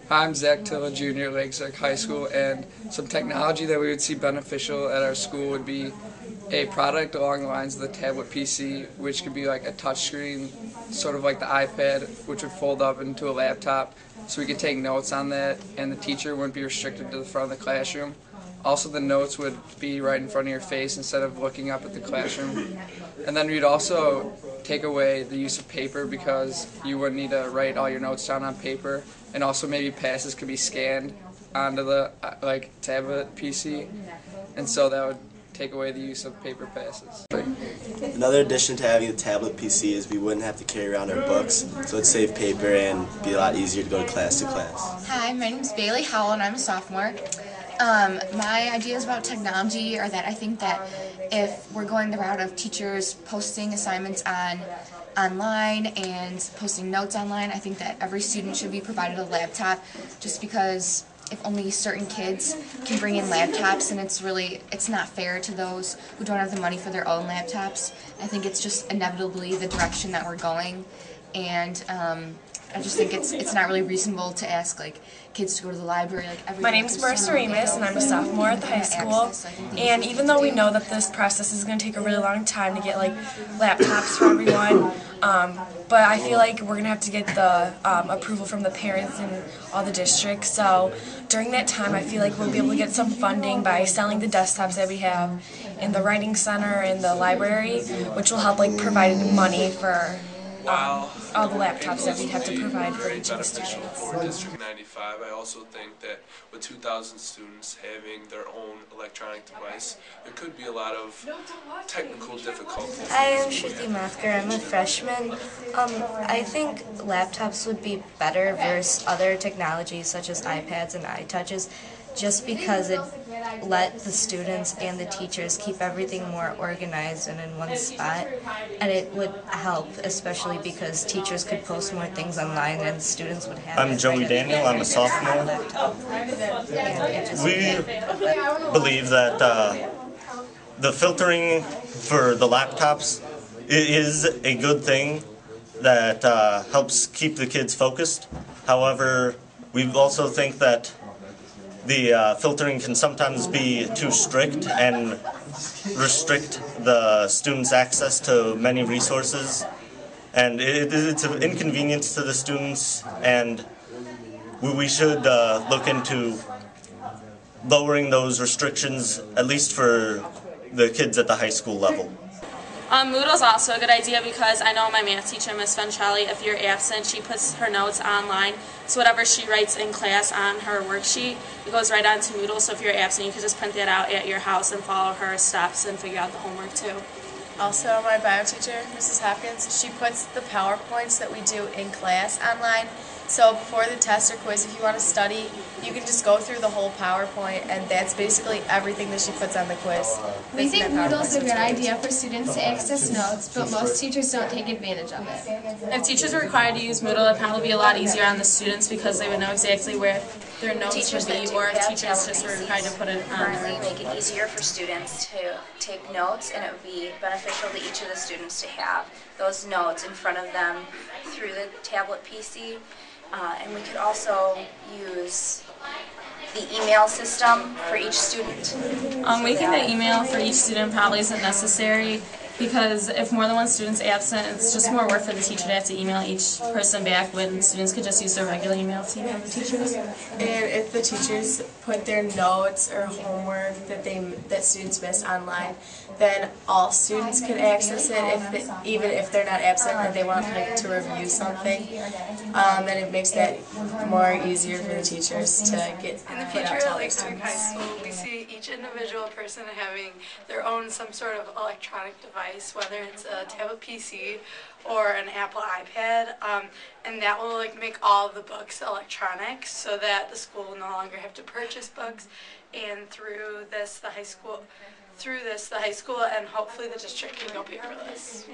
I'm Zach Tilla, Jr. at Lake Zurich High School, and some technology that we would see beneficial at our school would be a product along the lines of the tablet PC, which could be like a touchscreen, sort of like the iPad, which would fold up into a laptop, so we could take notes on that, and the teacher wouldn't be restricted to the front of the classroom. Also, the notes would be right in front of your face instead of looking up at the classroom. And then we'd also take away the use of paper because you wouldn't need to write all your notes down on paper. And also maybe passes could be scanned onto the tablet PC. And so that would take away the use of paper passes. Another addition to having a tablet PC is we wouldn't have to carry around our books, so it'd save paper and be a lot easier to go to class. Hi, my name is Bailey Howell and I'm a sophomore. My ideas about technology are that I think that if we're going the route of teachers posting assignments online and posting notes online, I think that every student should be provided a laptop, just because if only certain kids can bring in laptops, and it's not fair to those who don't have the money for their own laptops. I think it's just inevitably the direction that we're going, and I just think it's not really reasonable to ask kids to go to the library every My name is Marissa Remus and I'm a sophomore at the high school, and even though we know that this process is going to take a really long time to get laptops for everyone, but I feel like we're going to have to get the approval from the parents and all the districts, so during that time I feel like we'll be able to get some funding by selling the desktops that we have in the writing center and the library, which will help provide money for all the laptops that we'd have to provide for each of the students. For District 95, I also think that with 2,000 students having their own electronic device, there could be a lot of technical difficulties. I am Shruti Mathkar. I'm a freshman. I think laptops would be better versus other technologies such as iPads and iTouches, just because it let the students and the teachers keep everything more organized and in one spot, and it would help, especially because teachers could post more things online and students would have I'm Joey Daniel, I'm a sophomore. We believe that the filtering for the laptops is a good thing that helps keep the kids focused. However, we also think that the filtering can sometimes be too strict and restrict the students' access to many resources, and it's an inconvenience to the students, and we should look into lowering those restrictions, at least for the kids at the high school level. Moodle's also a good idea because I know my math teacher, Miss Ventrelli, if you're absent, she puts her notes online. So whatever she writes in class on her worksheet, it goes right onto Moodle. So if you're absent, you can just print that out at your house and follow her steps and figure out the homework too. Also, my bio teacher, Mrs. Hopkins, she puts the PowerPoints that we do in class online. So before the test or quiz, if you want to study, you can just go through the whole PowerPoint, and that's basically everything that she puts on the quiz. We think Moodle's a good idea for students to access notes, but most teachers don't take advantage of it. If teachers were required to use Moodle, it would probably be a lot easier on the students because they would know exactly where their notes would be, or if teachers just were required to put it on currently make it easier for students to take notes, and it would be beneficial to each of the students to have those notes in front of them through the tablet PC. And we could also use the email system for each student. We think that email for each student probably isn't necessary because if more than one student's absent, it's just more work for the teacher to have to email each person back when students could just use their regular email to email the teachers. And if the teachers put their notes or homework that students missed online, then all students could access it, even if they're not absent and they want to review something. And it makes that more easier for the teachers to get in the future at Lake Zurich High School. We see each individual person having their own some sort of electronic device, whether it's a tablet PC or an Apple iPad, and that will make all of the books electronic, so that the school will no longer have to purchase books. And through this, the high school, and hopefully the district can go paperless.